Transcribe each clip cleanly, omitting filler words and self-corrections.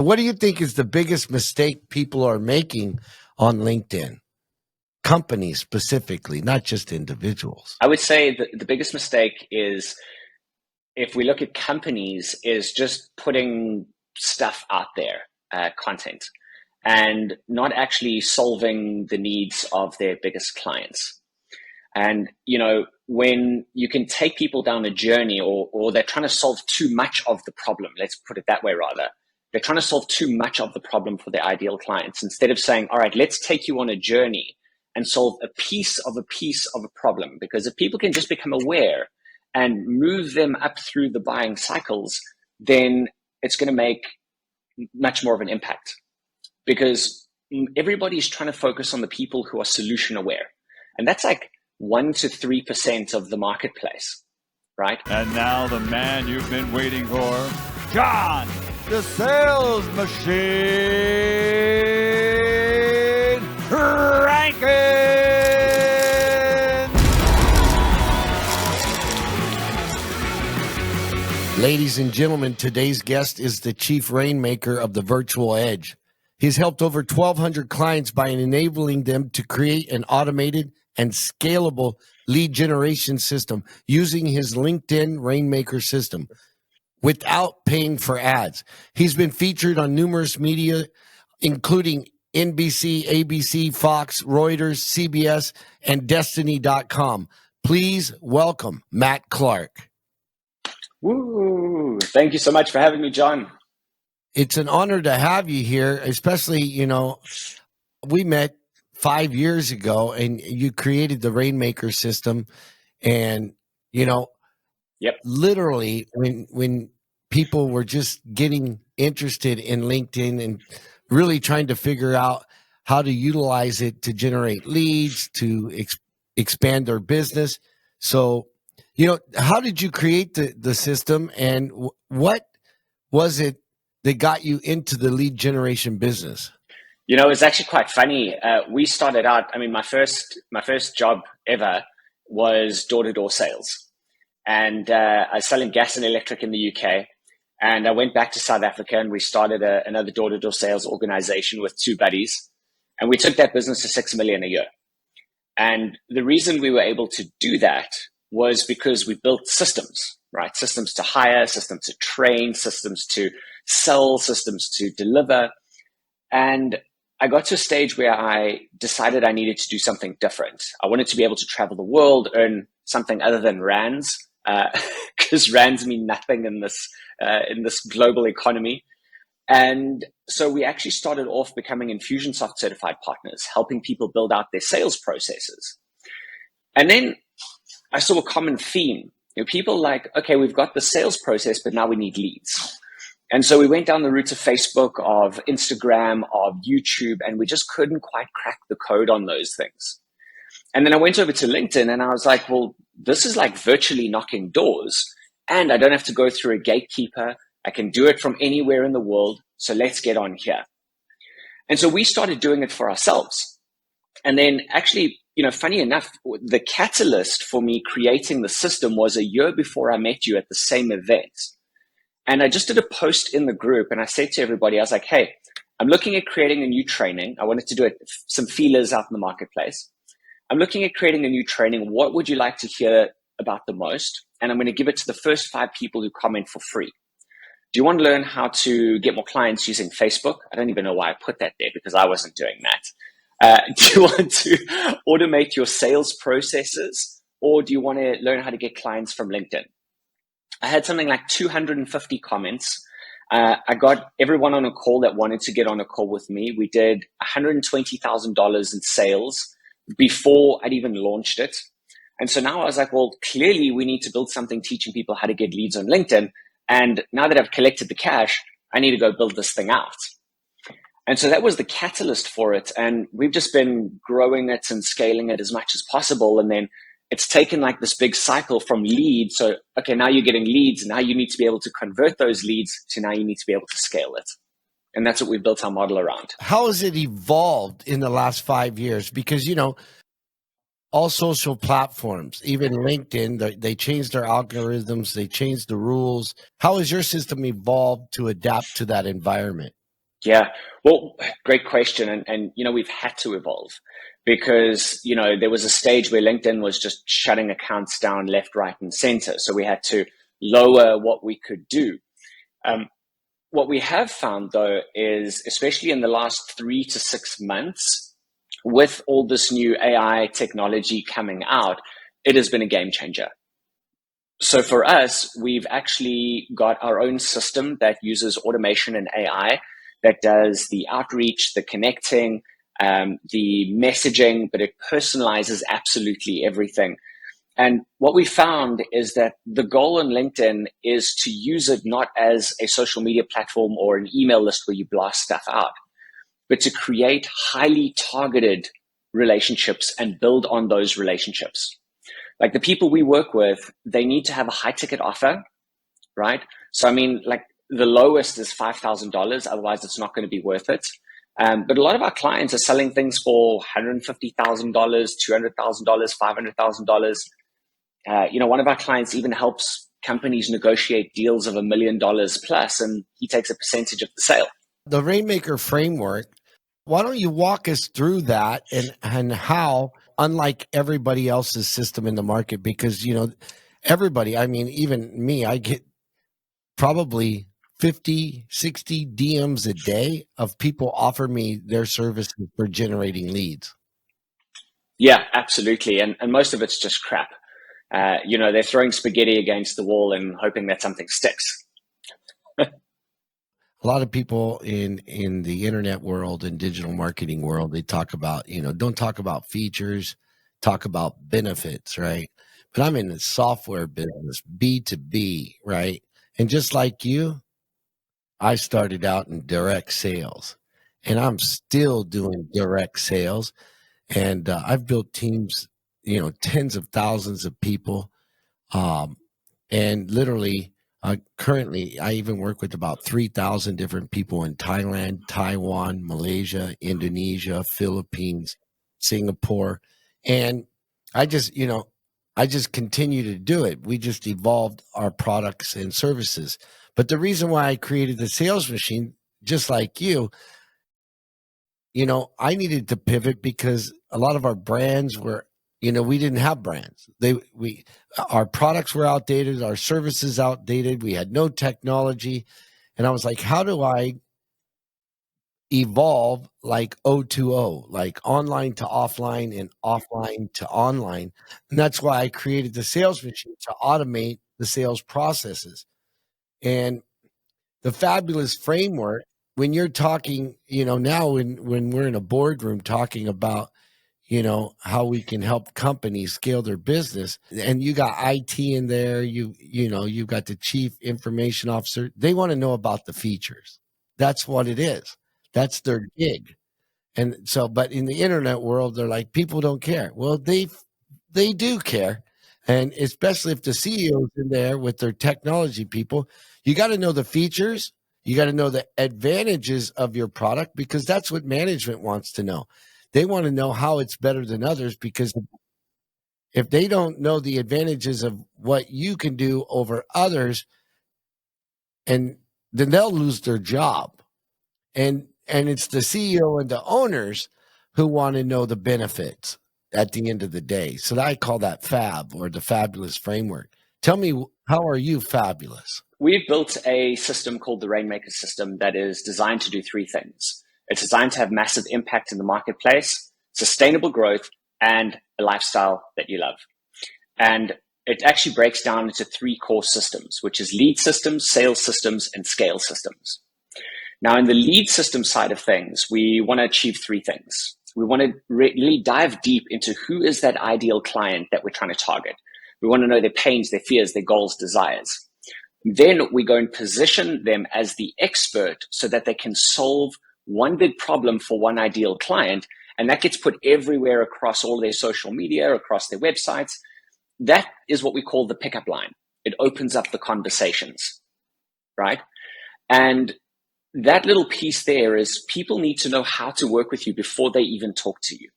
What do you think is the biggest mistake people are making on LinkedIn? Companies specifically, not just individuals. I would say that the biggest mistake is, if we look at companies, is just putting stuff out there, content, and not actually solving the needs of their biggest clients. And, when you can take people down a journey, or they're trying to solve too much of the problem, let's put it that way rather. They're trying to solve too much of the problem for their ideal clients, instead of saying, all right, let's take you on a journey and solve a piece of a problem. Because if people can just become aware and move them up through the buying cycles, then it's going to make much more of an impact. Because everybody's trying to focus on the people who are solution aware. And that's like 1 to 3% of the marketplace, right? And now the man you've been waiting for, John, the sales machine, Rankins. Ladies and gentlemen, today's guest is the Chief Rainmaker of the Virtual Edge. He's helped over 1,200 clients by enabling them to create an automated and scalable lead generation system using his LinkedIn Rainmaker system without paying for ads. He's been featured on numerous media, including NBC, ABC, Fox, Reuters, CBS, and Destiny.com. Please welcome Matt Clark. Woo! Thank you so much for having me, John. It's an honor to have you here, especially, we met 5 years ago and you created the Rainmaker system. And, literally when people were just getting interested in LinkedIn and really trying to figure out how to utilize it to generate leads, to expand their business. So, how did you create the system, and what was it that got you into the lead generation business? It's actually quite funny. We started out, my first job ever was door-to-door sales. And I was selling gas and electric in the UK. And I went back to South Africa and we started another door-to-door sales organization with 2 buddies. And we took that business to 6 million a year. And the reason we were able to do that was because we built systems, right? Systems to hire, systems to train, systems to sell, systems to deliver. And I got to a stage where I decided I needed to do something different. I wanted to be able to travel the world, earn something other than rands, because rands mean nothing in this global economy. And so we actually started off becoming Infusionsoft certified partners, helping people build out their sales processes. And then I saw a common theme. People like, okay, we've got the sales process, but now we need leads. And so we went down the route of Facebook, of Instagram, of YouTube, and we just couldn't quite crack the code on those things. And then I went over to LinkedIn and I was like, well, this is like virtually knocking doors, and I don't have to go through a gatekeeper. I can do it from anywhere in the world. So let's get on here. And so we started doing it for ourselves. And then actually, funny enough, the catalyst for me creating the system was a year before I met you at the same event. And I just did a post in the group and I said to everybody, I was like, hey, I'm looking at creating a new training. I wanted to do some feelers out in the marketplace. I'm looking at creating a new training. What would you like to hear about the most? And I'm going to give it to the first 5 people who comment for free. Do you want to learn how to get more clients using Facebook? I don't even know why I put that there because I wasn't doing that. Do you want to automate your sales processes, or do you want to learn how to get clients from LinkedIn? I had something like 250 comments. I got everyone on a call that wanted to get on a call with me. We did $120,000 in sales before I'd even launched it. And so now I was like, well, clearly we need to build something teaching people how to get leads on LinkedIn. And now that I've collected the cash, I need to go build this thing out. And so that was the catalyst for it. And we've just been growing it and scaling it as much as possible. And then it's taken like this big cycle from leads. So, okay, now you're getting leads. Now you need to be able to convert those leads to now you need to be able to scale it. And that's what we've built our model around. How has it evolved in the last 5 years? Because, all social platforms, even LinkedIn, they changed their algorithms, they changed the rules. How has your system evolved to adapt to that environment? Yeah, well, great question. And, we've had to evolve because, there was a stage where LinkedIn was just shutting accounts down left, right, and center. So we had to lower what we could do. What we have found, though, is especially in the last 3 to 6 months, with all this new AI technology coming out, it has been a game changer. So for us, we've actually got our own system that uses automation and AI that does the outreach, the connecting, the messaging, but it personalizes absolutely everything. And what we found is that the goal in LinkedIn is to use it not as a social media platform or an email list where you blast stuff out, but to create highly targeted relationships and build on those relationships. Like the people we work with, they need to have a high ticket offer, right? So, like the lowest is $5,000. Otherwise, it's not going to be worth it. But a lot of our clients are selling things for $150,000, $200,000, $500,000. One of our clients even helps companies negotiate deals of $1 million plus, and he takes a percentage of the sale. The Rainmaker framework, why don't you walk us through that and how, unlike everybody else's system in the market, because, everybody, even me, I get probably 50, 60 DMs a day of people offer me their services for generating leads. Yeah, absolutely. And most of it's just crap. They're throwing spaghetti against the wall and hoping that something sticks. A lot of people in the internet world and digital marketing world, they talk about, don't talk about features, talk about benefits, right? But I'm in the software business, B2B, right? And just like you, I started out in direct sales, and I'm still doing direct sales. And I've built teams, tens of thousands of people. And literally, currently, I even work with about 3,000 different people in Thailand, Taiwan, Malaysia, Indonesia, Philippines, Singapore. And I just, I just continue to do it. We just evolved our products and services. But the reason why I created the sales machine, just like you, I needed to pivot because a lot of our brands were, we didn't have brands. Our products were outdated, our services outdated. We had no technology. And I was like, how do I evolve like O2O, like online to offline and offline to online? And that's why I created the sales machine to automate the sales processes. And the fabulous framework, when you're talking, now when we're in a boardroom talking about, how we can help companies scale their business, and you got IT in there, you've got the chief information officer, they want to know about the features. That's what it is. That's their gig. And so, but in the internet world, they're like, people don't care. Well, they do care. And especially if the CEO's in there with their technology people, you got to know the features. You got to know the advantages of your product, because that's what management wants to know. They want to know how it's better than others, because if they don't know the advantages of what you can do over others, and then they'll lose their job. And it's the CEO and the owners who want to know the benefits at the end of the day. So I call that FAB, or the fabulous framework. Tell me, how are you fabulous? We've built a system called the Rainmaker system that is designed to do three things. It's designed to have massive impact in the marketplace, sustainable growth, and a lifestyle that you love. And it actually breaks down into three core systems, which is lead systems, sales systems, and scale systems. Now, in the lead system side of things, we want to achieve three things. We want to really dive deep into who is that ideal client that we're trying to target. We want to know their pains, their fears, their goals, desires. Then we go and position them as the expert so that they can solve one big problem for one ideal client. And that gets put everywhere across all their social media, across their websites. That is what we call the pickup line. It opens up the conversations, right? And that little piece there is people need to know how to work with you before they even talk to you.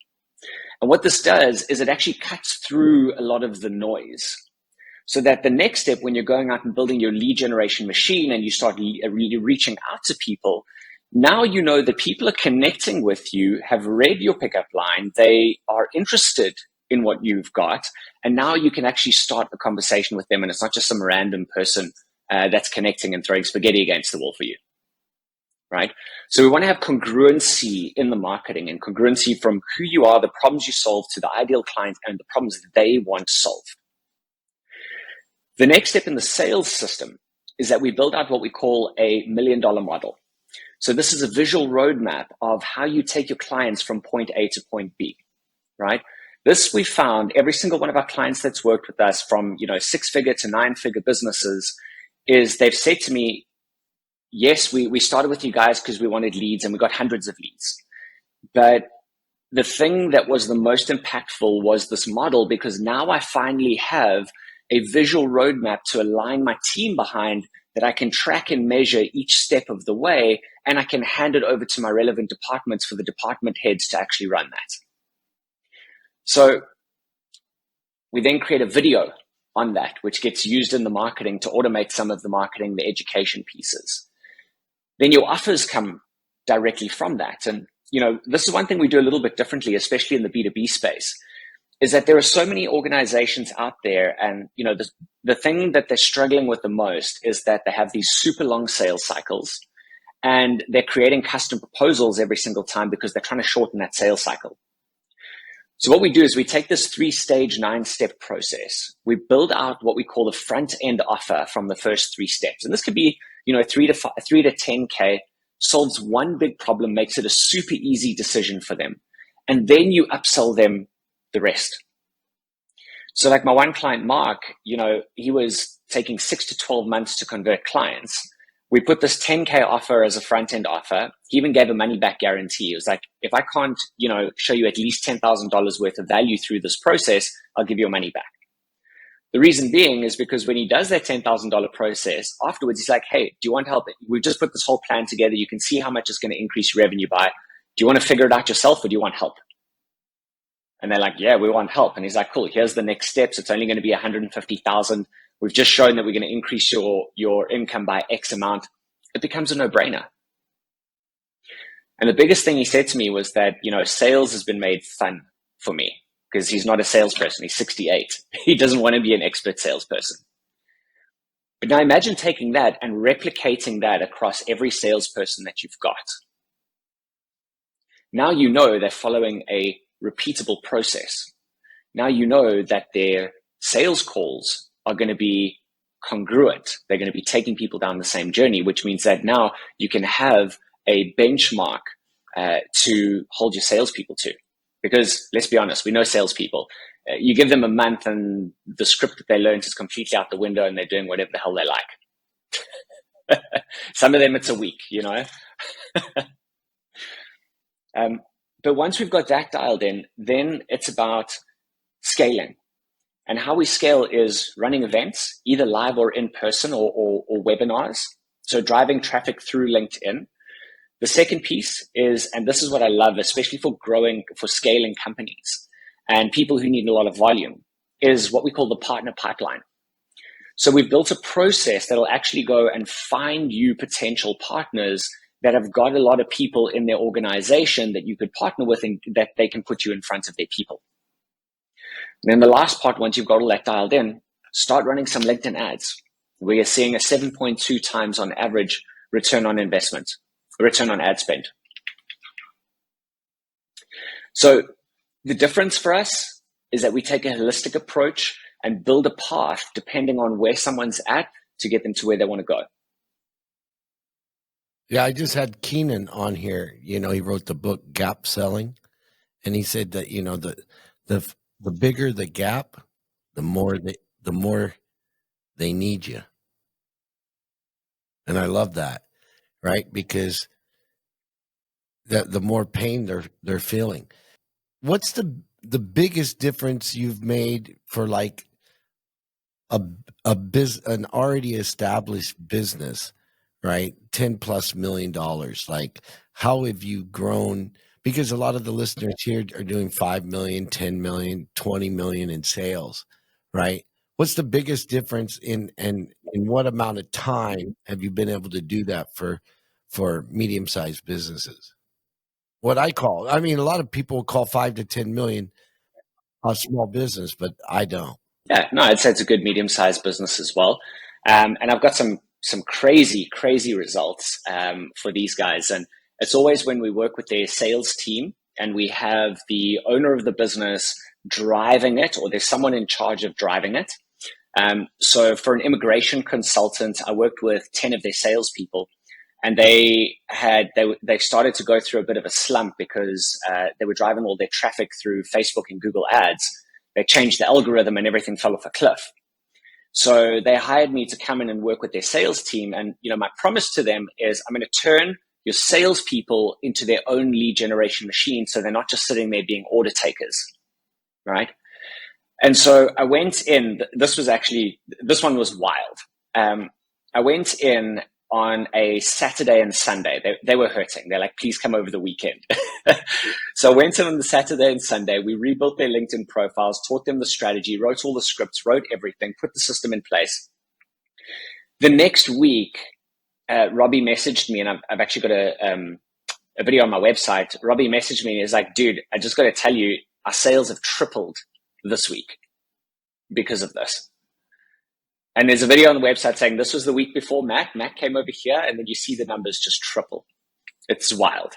And what this does is it actually cuts through a lot of the noise, so that the next step, when you're going out and building your lead generation machine and you start really reaching out to people, Now you know that people are connecting with you, have read your pickup line, they are interested in what you've got, and now you can actually start a conversation with them, and it's not just some random person that's connecting and throwing spaghetti against the wall for you, right? So we want to have congruency in the marketing, and congruency from who you are, the problems you solve, to the ideal client and the problems that they want solved. The next step in the sales system is that we build out what we call a $1 million model. So this is a visual roadmap of how you take your clients from point A to point B, right? This we found every single one of our clients that's worked with us, from 6-figure to 9-figure businesses, is they've said to me, yes, we started with you guys because we wanted leads, and we got hundreds of leads. But the thing that was the most impactful was this model, because now I finally have a visual roadmap to align my team behind, that I can track and measure each step of the way, and I can hand it over to my relevant departments for the department heads to actually run that. So we then create a video on that, which gets used in the marketing to automate some of the marketing, the education pieces. Then your offers come directly from that. And, this is one thing we do a little bit differently, especially in the B2B space, is that there are so many organizations out there, and the thing that they're struggling with the most is that they have these super long sales cycles, and they're creating custom proposals every single time because they're trying to shorten that sales cycle. So what we do is we take this 3-stage, 9-step process. We build out what we call the front end offer from the first 3 steps, and this could be 3 to 10K, solves one big problem, makes it a super easy decision for them, and then you upsell them the rest. So like my one client, Mark, he was taking 6 to 12 months to convert clients. We put this 10K offer as a front end offer. He even gave a money back guarantee. It was like, if I can't, show you at least $10,000 worth of value through this process, I'll give you your money back. The reason being is because when he does that $10,000 process, afterwards he's like, hey, do you want help? We've just put this whole plan together. You can see how much it's going to increase revenue by. Do you want to figure it out yourself, or do you want help? And they're like, yeah, we want help. And he's like, cool, here's the next steps. It's only going to be 150,000. We've just shown that we're going to increase your income by X amount. It becomes a no-brainer. And the biggest thing he said to me was that, sales has been made fun for me, because he's not a salesperson. He's 68. He doesn't want to be an expert salesperson. But now imagine taking that and replicating that across every salesperson that you've got. Now you know they're following a repeatable process. Now you know that their sales calls are going to be congruent. They're going to be taking people down the same journey, which means that now you can have a benchmark to hold your salespeople to. Because let's be honest, we know salespeople. You give them a month and the script that they learned is completely out the window, and they're doing whatever the hell they like. Some of them it's a week, But once we've got that dialed in, then it's about scaling. And how we scale is running events, either live or in person, or webinars. So driving traffic through LinkedIn. The second piece is, and this is what I love, especially for scaling companies and people who need a lot of volume, is what we call the partner pipeline. So we've built a process that'll actually go and find you potential partners that have got a lot of people in their organization that you could partner with, and that they can put you in front of their people. And then the last part, once you've got all that dialed in, start running some LinkedIn ads. We are seeing a 7.2 times on average return on investment, return on ad spend. So the difference for us is that we take a holistic approach and build a path depending on where someone's at to get them to where they want to go. Yeah, I just had Keenan on here. He wrote the book Gap Selling, and he said that the bigger the gap, the more they need you. And I love that, right? Because the more pain they're feeling. What's the biggest difference you've made for like an already established business, right? $10+ million. Like, how have you grown? Because a lot of the listeners here are doing 5 million, 10 million, 20 million in sales, right? What's the biggest difference in what amount of time have you been able to do that for for medium-sized businesses. What I call, I mean, a lot of people call 5 to 10 million a small business, but I don't. Yeah, no, I'd say it's a good medium-sized business as well. And I've got some crazy results for these guys. And it's always when we work with their sales team and we have the owner of the business driving it, or there's someone in charge of driving it. So for an immigration consultant, I worked with 10 of their salespeople, and they started to go through a bit of a slump because they were driving all their traffic through Facebook and Google Ads. They changed the algorithm and everything fell off a cliff. So they hired me to come in and work with their sales team. And my promise to them is I'm going to turn your salespeople into their own lead generation machine, so they're not just sitting there being order takers, right? And so I went in. This one was wild. I went in on a Saturday and Sunday. They were hurting. They're like, please come over the weekend. So I went in on the Saturday and Sunday. We rebuilt their LinkedIn profiles, taught them the strategy, wrote all the scripts, wrote everything, put the system in place. The next week, Robbie messaged me, and I've actually got a video on my website. Robbie messaged me and he's like, dude, I just got to tell you, our sales have tripled this week because of this. And there's a video on the website saying this was the week before Matt. Matt came over here, and then you see the numbers just triple. It's wild.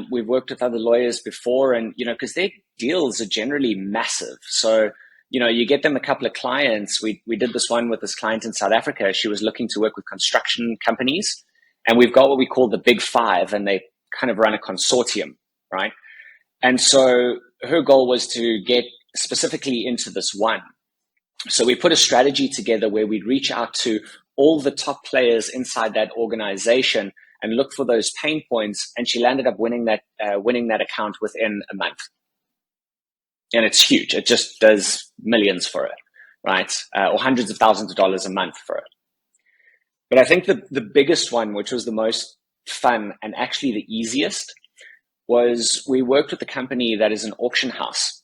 We've worked with other lawyers before, and, because their deals are generally massive. So, you get them a couple of clients. We did this one with this client in South Africa. She was looking to work with construction companies, and we've got what we call the Big Five, and they kind of run a consortium, right? And so her goal was to get specifically into this one. So we put a strategy together where we'd reach out to all the top players inside that organization and look for those pain points. And she landed up winning that account within a month. And it's huge. It just does millions for her, right? Or hundreds of thousands of dollars a month for her. But I think the biggest one, which was the most fun and actually the easiest, was we worked with a company that is an auction house.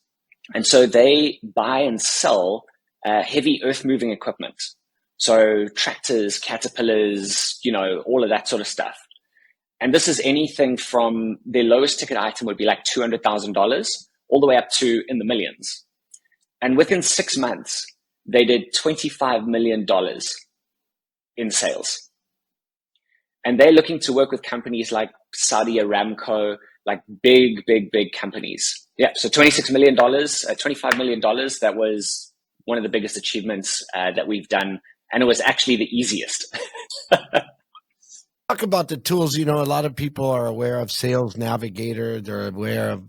And so they buy and sell heavy earth-moving equipment. So tractors, caterpillars, all of that sort of stuff. And this is anything from their lowest ticket item would be like $200,000 all the way up to in the millions. And within 6 months, they did $25 million in sales. And they're looking to work with companies like Saudi Aramco, like big companies. Yeah, so $26 million, $25 million, that was one of the biggest achievements that we've done. And it was actually the easiest. Talk about the tools. A lot of people are aware of Sales Navigator. They're aware of,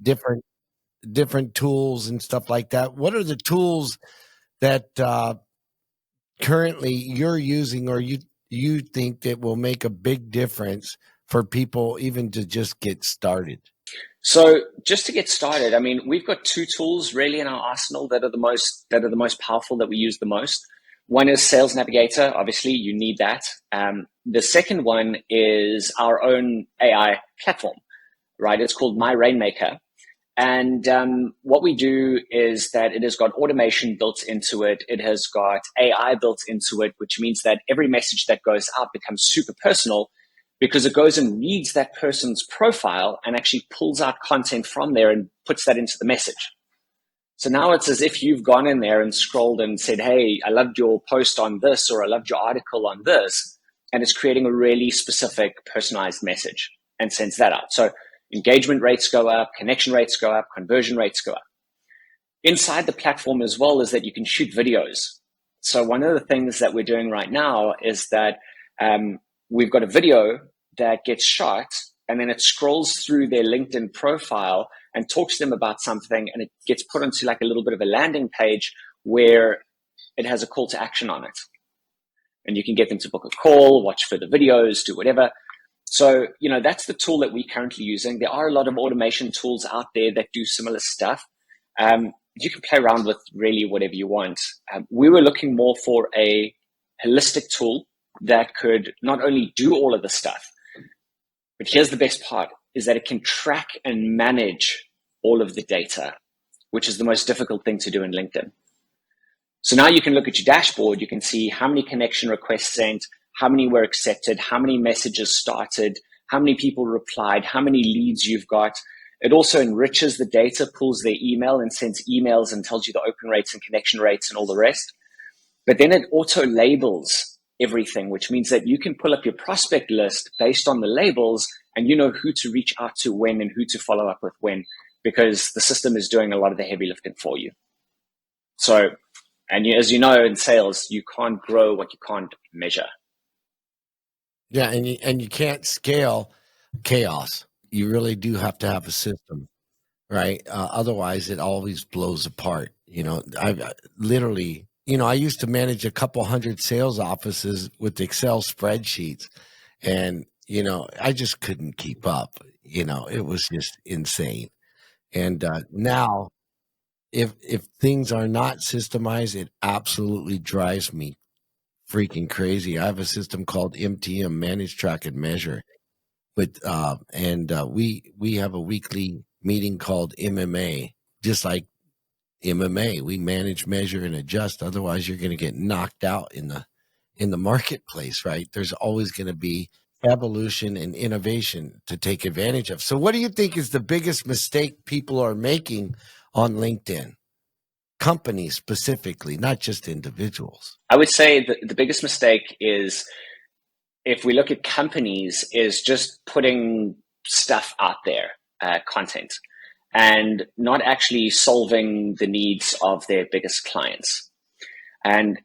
different tools and stuff like that. What are the tools that currently you're using, or you think that will make a big difference for people even to just get started? So just to get started, I mean, we've got two tools really in our arsenal that are the most powerful, that we use the most. One is Sales Navigator. Obviously, you need that. The second one is our own AI platform, right? It's called Rainmaker. And what we do is that it has got automation built into it. It has got AI built into it, which means that every message that goes out becomes super personal, because it goes and reads that person's profile and actually pulls out content from there and puts that into the message. So now it's as if you've gone in there and scrolled and said, hey, I loved your post on this, or I loved your article on this. And it's creating a really specific personalized message and sends that out. So engagement rates go up, connection rates go up, conversion rates go up. Inside the platform as well is that you can shoot videos. So one of the things that we're doing right now is that we've got a video that gets shot, and then it scrolls through their LinkedIn profile and talks to them about something, and it gets put onto like a little bit of a landing page where it has a call to action on it. And you can get them to book a call, watch further videos, do whatever. So, that's the tool that we're currently using. There are a lot of automation tools out there that do similar stuff. You can play around with really whatever you want. We were looking more for a holistic tool that could not only do all of the stuff, but here's the best part, is that it can track and manage all of the data, which is the most difficult thing to do in LinkedIn. So now you can look at your dashboard, you can see how many connection requests sent, how many were accepted, how many messages started, how many people replied, how many leads you've got. It also enriches the data, pulls their email and sends emails and tells you the open rates and connection rates and all the rest. But then it auto labels everything, which means that you can pull up your prospect list based on the labels, and you know who to reach out to when and who to follow up with when, because the system is doing a lot of the heavy lifting for you. So, and as you know, in sales, you can't grow what you can't measure. Yeah, and you can't scale chaos. You really do have to have a system, right? Otherwise, it always blows apart. I literally, I used to manage a couple hundred sales offices with Excel spreadsheets, and I just couldn't keep up. It was just insane. And now, if things are not systemized, it absolutely drives me freaking crazy. I have a system called MTM, Manage, Track, and Measure. We have a weekly meeting called MMA, just like MMA. We manage, measure, and adjust. Otherwise, you're going to get knocked out in the marketplace, right? There's always going to be evolution and innovation to take advantage of. So, what do you think is the biggest mistake people are making on LinkedIn? Companies specifically, not just individuals. I would say that the biggest mistake is, if we look at companies, is just putting stuff out there, content, and not actually solving the needs of their biggest clients. And,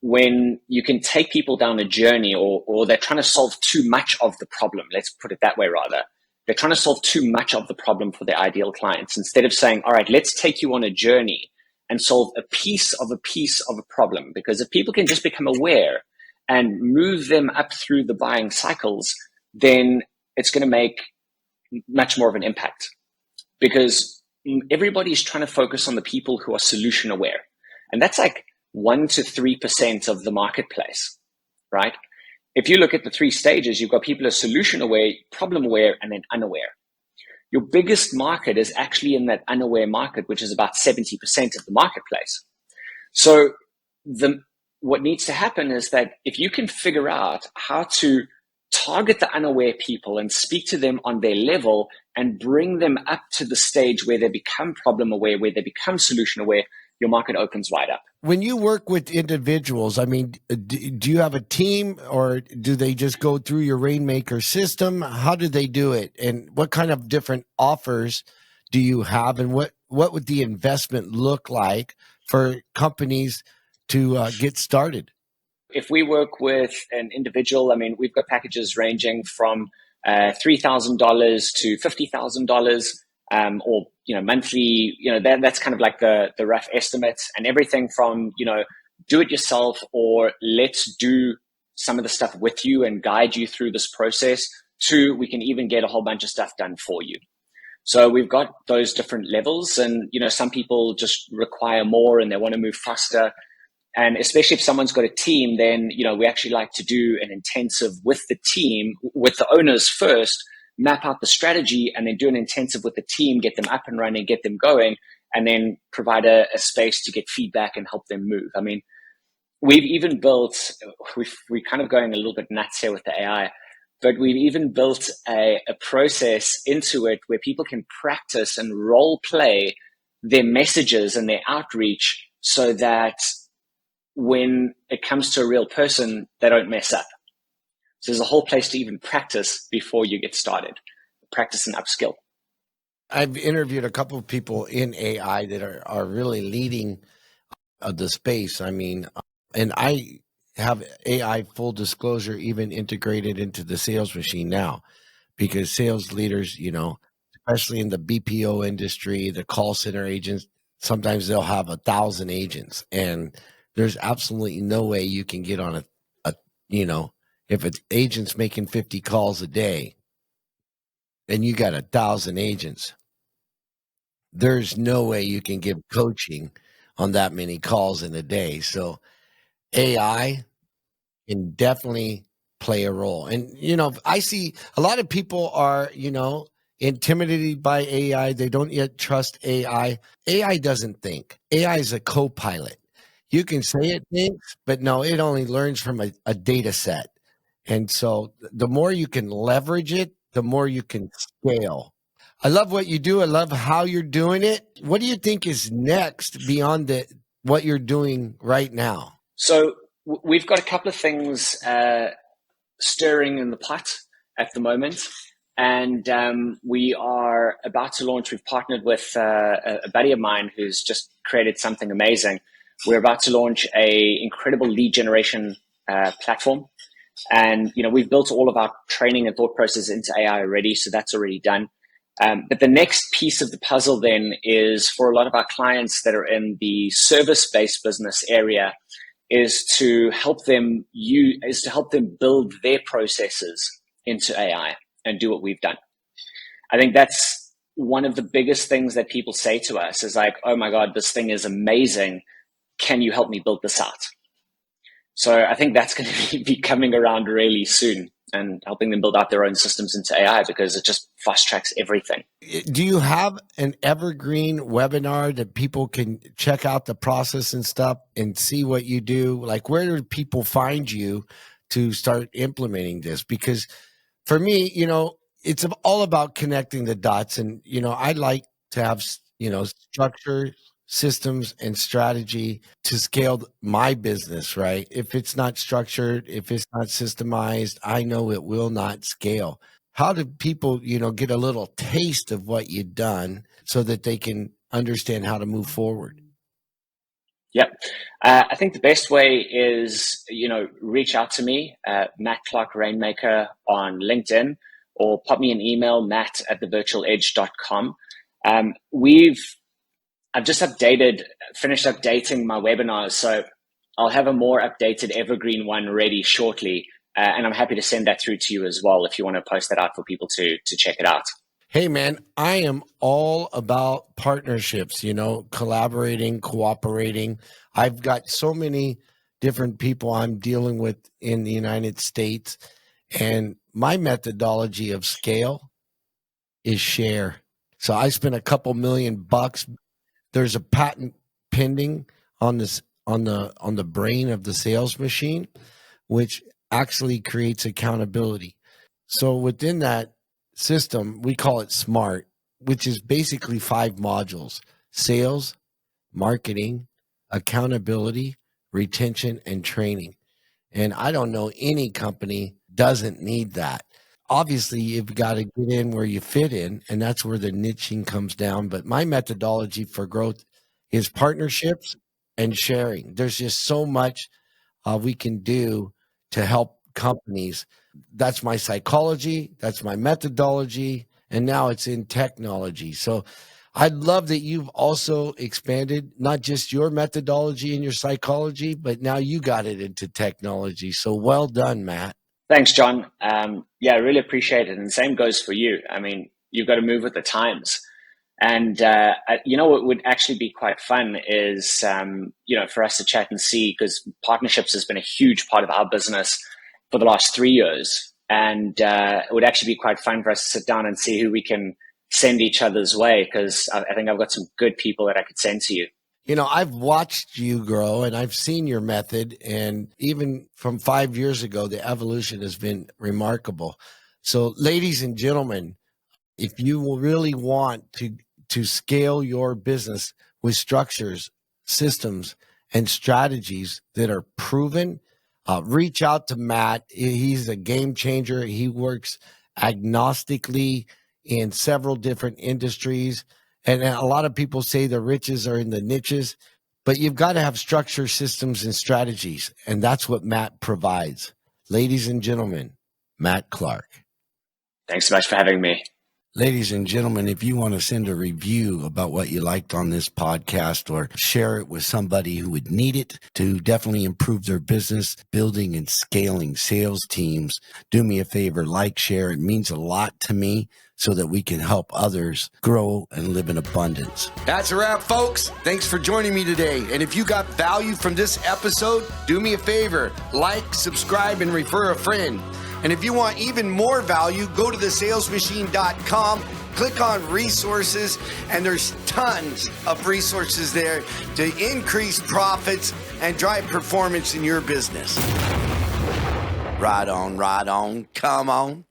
when you can take people down a journey, or they're trying to solve too much of the problem, let's put it that way rather. They're trying to solve too much of the problem for their ideal clients, instead of saying, all right, let's take you on a journey and solve a piece of a problem. Because if people can just become aware and move them up through the buying cycles, then it's going to make much more of an impact. Because everybody's trying to focus on the people who are solution aware. And that's like 1 to 3% of the marketplace, right? If you look at the 3 stages, you've got people who are solution aware, problem aware, and then unaware. Your biggest market is actually in that unaware market, which is about 70% of the marketplace. So what needs to happen is that if you can figure out how to target the unaware people and speak to them on their level and bring them up to the stage where they become problem aware, where they become solution aware, your market opens wide up. When you work with individuals, I mean, do you have a team, or do they just go through your Rainmaker system? How do they do it? And what kind of different offers do you have? And what would the investment look like for companies to get started? If we work with an individual, I mean, we've got packages ranging from $3,000 to $50,000. Or monthly, that's kind of like the rough estimates, and everything from do it yourself, or let's do some of the stuff with you and guide you through this process, to we can even get a whole bunch of stuff done for you. So we've got those different levels, and some people just require more and they want to move faster. And especially if someone's got a team, then we actually like to do an intensive with the team, with the owners first, map out the strategy, and then do an intensive with the team, get them up and running, get them going, and then provide a space to get feedback and help them move. I mean, we've even built, we're kind of going a little bit nuts here with the AI, but we've even built a process into it where people can practice and role play their messages and their outreach, so that when it comes to a real person, they don't mess up. So there's a whole place to even practice before you get started. Practice and upskill. I've interviewed a couple of people in AI that are really leading the space. I mean, and I have AI, full disclosure, even integrated into the sales machine now, because sales leaders, especially in the BPO industry, the call center agents, sometimes they'll have 1,000 agents, and there's absolutely no way you can get on if an agent's making 50 calls a day and you got 1,000 agents, there's no way you can give coaching on that many calls in a day. So AI can definitely play a role. And, I see a lot of people are, intimidated by AI. They don't yet trust AI. AI doesn't think. AI is a co-pilot. You can say it thinks, but no, it only learns from a data set. And so the more you can leverage it, the more you can scale. I love what you do. I love how you're doing it. What do you think is next beyond what you're doing right now? So we've got a couple of things stirring in the pot at the moment. And we are about to launch. We've partnered with a buddy of mine who's just created something amazing. We're about to launch a incredible lead generation platform. And, we've built all of our training and thought process into AI already. So that's already done. But the next piece of the puzzle then is for a lot of our clients that are in the service-based business area is to help them build their processes into AI and do what we've done. I think that's one of the biggest things that people say to us is like, oh my God, this thing is amazing. Can you help me build this out? So I think that's going to be coming around really soon and helping them build out their own systems into AI because it just fast tracks everything. Do you have an evergreen webinar that people can check out the process and stuff and see what you do? Like, where do people find you to start implementing this? Because for me, it's all about connecting the dots. And, I like to have, structure, systems, and strategy to scale my business, right? If it's not structured, if it's not systemized, I know it will not scale. How do people, get a little taste of what you've done so that they can understand how to move forward? Yep. I think the best way is, reach out to me, Matt Clark Rainmaker on LinkedIn, or pop me an email, matt@thevirtualedge.com. I've just finished updating my webinars. So I'll have a more updated evergreen one ready shortly. And I'm happy to send that through to you as well if you want to post that out for people to check it out. Hey, man, I am all about partnerships, collaborating, cooperating. I've got so many different people I'm dealing with in the United States. And my methodology of scale is share. So I spent a couple $1,000,000. There's a patent pending on this, on the brain of the sales machine, which actually creates accountability. So within that system, we call it SMART, which is basically 5 modules: sales, marketing, accountability, retention, and training. And I don't know any company doesn't need that. Obviously, you've got to get in where you fit in, and that's where the niching comes down. But my methodology for growth is partnerships and sharing. There's just so much we can do to help companies. That's my psychology. That's my methodology. And now it's in technology. So I'd love that you've also expanded not just your methodology and your psychology, but now you got it into technology. So well done, Matt. Thanks, John. I really appreciate it. And the same goes for you. I mean, you've got to move with the times. And, what would actually be quite fun is, for us to chat and see, because partnerships has been a huge part of our business for the last 3 years. And it would actually be quite fun for us to sit down and see who we can send each other's way, because I think I've got some good people that I could send to you. I've watched you grow and I've seen your method. And even from 5 years ago, the evolution has been remarkable. So ladies and gentlemen, if you really want to scale your business with structures, systems, and strategies that are proven, reach out to Matt. He's a game changer. He works agnostically in several different industries. And a lot of people say the riches are in the niches, but you've got to have structure, systems, and strategies. And that's what Matt provides. Ladies and gentlemen, Matt Clark. Thanks so much for having me. Ladies and gentlemen, if you want to send a review about what you liked on this podcast or share it with somebody who would need it to definitely improve their business, building and scaling sales teams, do me a favor, share. It means a lot to me so that we can help others grow and live in abundance. That's a wrap, folks. Thanks for joining me today. And if you got value from this episode, do me a favor, subscribe, and refer a friend. And if you want even more value, go to thesalesmachine.com, click on resources, and there's tons of resources there to increase profits, and drive performance in your business. Right on, come on.